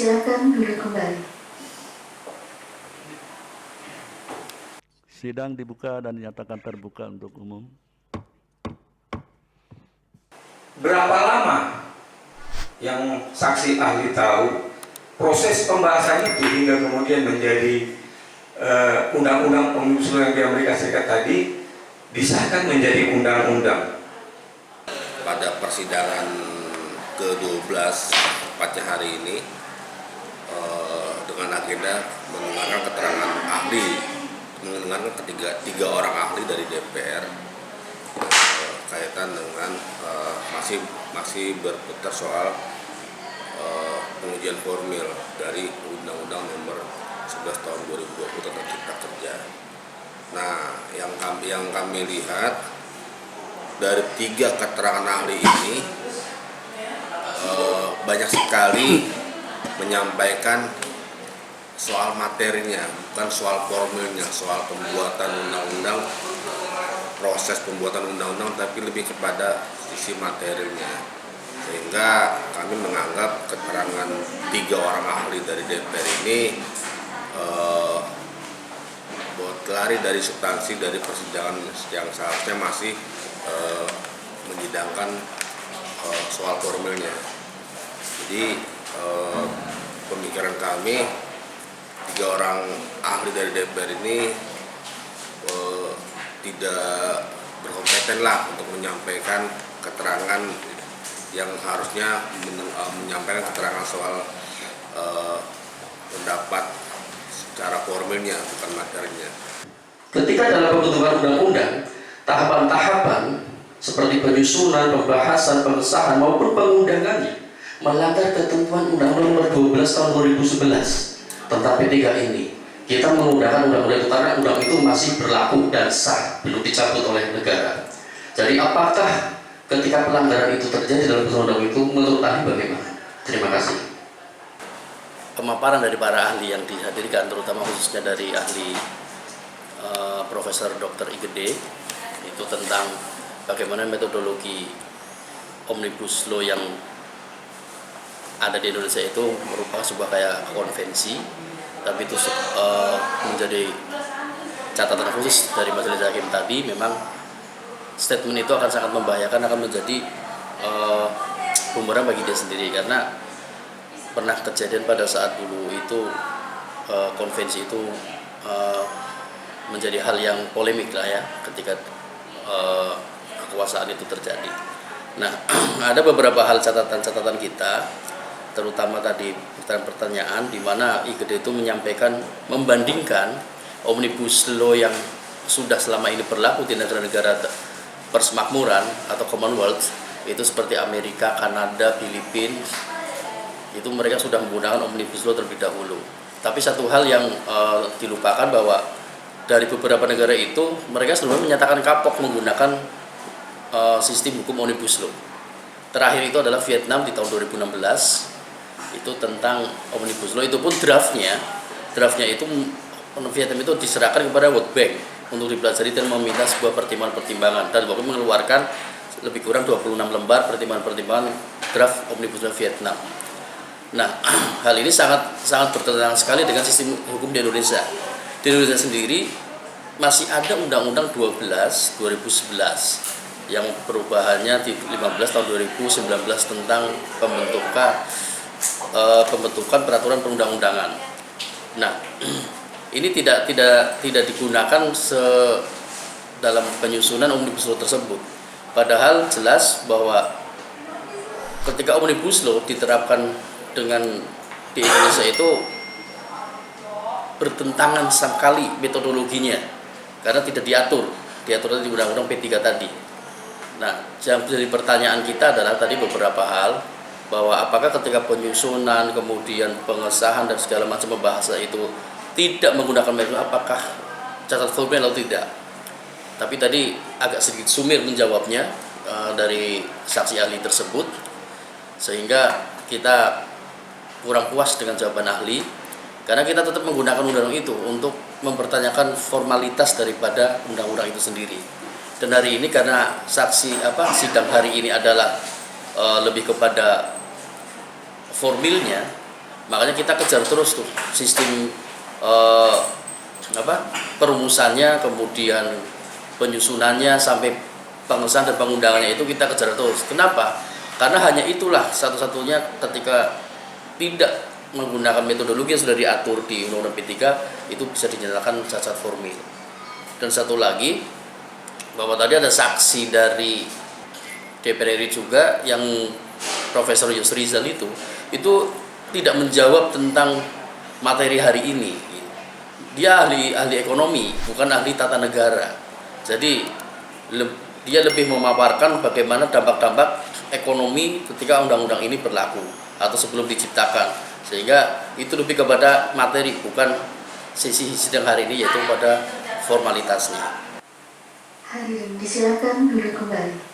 Silakan duduk kembali. Sidang dibuka dan dinyatakan terbuka untuk umum. Berapa lama yang saksi ahli tahu proses pembahasan itu hingga kemudian menjadi undang-undang Omnibus Law yang di Amerika Serikat tadi disahkan menjadi undang-undang? Pada persidangan ke-12 tepatnya hari ini dengan agenda mendengarkan keterangan ahli, mendengarkan tiga orang ahli dari DPR kaitan dengan masih berputar soal pengujian formil dari Undang-Undang Nomor 11 Tahun 2020 tentang Cipta Kerja. Nah, yang kami lihat dari tiga keterangan ahli ini banyak sekali menyampaikan soal materinya, bukan soal formilnya, soal pembuatan undang-undang, proses pembuatan undang-undang, tapi lebih kepada sisi materinya. Sehingga kami menganggap keterangan tiga orang ahli dari DPR ini lari dari substansi dari persidangan yang seharusnya masih menyidangkan soal formilnya. Jadi pemikiran kami, tiga orang ahli dari DPR ini tidak berkompeten lah untuk menyampaikan keterangan yang harusnya menyampaikan keterangan soal pendapat secara formilnya, bukan materinya. Ketika dalam pembentukan undang-undang, tahapan-tahapan seperti penyusunan, pembahasan, pengesahan maupun pengundangannya melanggar ketentuan Undang-Undang Nomor 12 Tahun 2011 tentang P3 ini. Kita menggunakan undang-undang itu karena undang itu masih berlaku dan sah, belum dicabut oleh negara. Jadi apakah ketika pelanggaran itu terjadi dalam undang-undang itu, menurut ahli bagaimana? Terima kasih. Pemaparan dari para ahli yang dihadirkan, terutama khususnya dari ahli Profesor Dr. Igede, itu tentang bagaimana metodologi Omnibus Law yang ada di Indonesia itu merupakan sebuah kayak konvensi, tapi itu menjadi catatan khusus dari Majelis Hakim tadi. Memang statement itu akan sangat membahayakan, akan menjadi bumerang bagi dia sendiri, karena pernah kejadian pada saat dulu itu konvensi itu menjadi hal yang polemik lah ya ketika kekuasaan itu terjadi. Nah, ada beberapa hal catatan-catatan kita, terutama tadi pertanyaan di mana IGD itu menyampaikan, membandingkan Omnibus Law yang sudah selama ini berlaku di negara-negara persemakmuran atau Commonwealth, itu seperti Amerika, Kanada, Filipina, itu mereka sudah menggunakan Omnibus Law terlebih dahulu. Tapi satu hal yang dilupakan bahwa dari beberapa negara itu mereka sebelumnya menyatakan kapok menggunakan sistem hukum Omnibus Law. Terakhir itu adalah Vietnam di tahun 2016, itu tentang Omnibus Law. Itu pun draftnya itu Vietnam itu diserahkan kepada World Bank untuk dipelajari dan meminta sebuah pertimbangan-pertimbangan, dan World Bank mengeluarkan lebih kurang 26 lembar pertimbangan-pertimbangan draft Omnibus Law Vietnam. Nah, hal ini sangat bertentangan sekali dengan sistem hukum di Indonesia. Di Indonesia sendiri masih ada Undang-Undang 12 2011 yang perubahannya di 15 tahun 2019 tentang pembentukan peraturan perundang-undangan. Nah, ini tidak digunakan dalam penyusunan Omnibus Law tersebut. Padahal jelas bahwa ketika Omnibus Law diterapkan di Indonesia itu bertentangan sekali metodologinya, karena tidak diatur di Undang-Undang P3 tadi. Nah, yang menjadi pertanyaan kita adalah tadi beberapa hal, bahwa apakah ketika penyusunan, kemudian pengesahan dan segala macam pembahasan itu tidak menggunakan metode, apakah cacat formil atau tidak. Tapi tadi agak sedikit sumir menjawabnya dari saksi ahli tersebut, sehingga kita kurang puas dengan jawaban ahli, karena kita tetap menggunakan undang-undang itu untuk mempertanyakan formalitas daripada undang-undang itu sendiri. Dan hari ini karena sidang hari ini adalah lebih kepada formilnya, Makanya kita kejar terus tuh sistem perumusannya, kemudian penyusunannya sampai pengesahan dan pengundangannya itu kita kejar terus. Kenapa? Karena hanya itulah satu-satunya ketika tidak menggunakan metodologi yang sudah diatur di Undang-Undang P3 itu bisa dinyatakan cacat formil. Dan satu lagi, bahwa tadi ada saksi dari DPR RI juga yang Profesor Yusrizal itu tidak menjawab tentang materi hari ini. Dia ahli ekonomi, bukan ahli tata negara. Jadi dia lebih memaparkan bagaimana dampak-dampak ekonomi ketika undang-undang ini berlaku atau sebelum diciptakan, sehingga itu lebih kepada materi, bukan sesi sidang hari ini, yaitu pada formalitasnya. Hadirin disilakan duduk kembali.